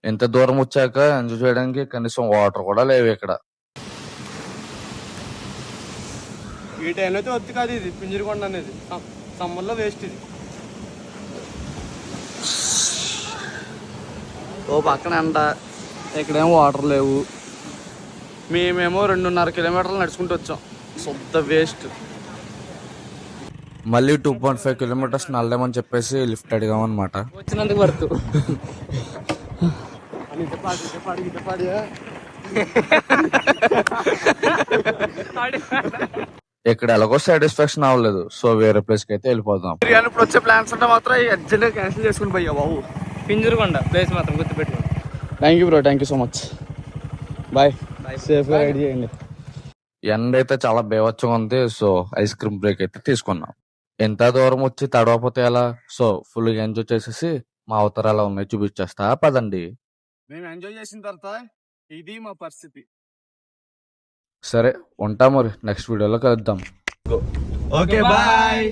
ఇంత దూరం వచ్చాక ఎంజాయ్ చేయడానికి కనీసం వాటర్ కూడా లేవు ఇక్కడ. ఈ టైంలో అయితే వద్దు కాదు ఇది పింజరకొండ అనేది, సమ్మర్లో వేస్ట్ ఇది. ఓ పక్కన ఎండ, ఇక్కడేమో వాటర్ లేవు. మేమేమో 2.5 కిలోమీటర్లు నడుచుకుంటూ వచ్చాం. శుద్ధ వేస్ట్. మళ్ళీ 2.5 కిలోమీటర్స్ నడలేమని చెప్పేసి లిఫ్ట్ అడిగామన్నమాట. వచ్చినందుకు వర్త్. ఇక్కడ ఎలాగో సాటిస్ఫాక్షన్ అవ్వలేదు, సో వేరే ప్లేస్కి అయితే వెళ్ళిపోదాం. బిర్యానీ ఇప్పుడు వచ్చే ప్లాన్స్ ఉంటే మాత్రం అర్జెంట్గా క్యాన్సిల్ చేసుకుని పోయా బాబు. పింజరకొండ ప్లేస్ మాత్రం గుర్తుపెట్టుకోండి. Thank you bro, thank you so much. Bye. సేఫ్గా రైడ్ చేయండి. ఎండ అయితే చాలా బేవచ్చగా ఉంది, సో ఐస్ క్రీమ్ బ్రేక్ అయితే తీసుకున్నాం. ఎంత దూరం వచ్చి తడవపోతే ఎలా, సో ఫుల్ ఎంజాయ్ చేసేసి మా అవతారాలు ఉన్నాయి చూపించేస్తా పదండి. మేము ఎంజాయ్ చేసిన తర్వాత ఇది మా పరిస్థితి. సరే ఉంటా, మరి నెక్స్ట్ వీడియోలో కలుద్దాం. Okay bye.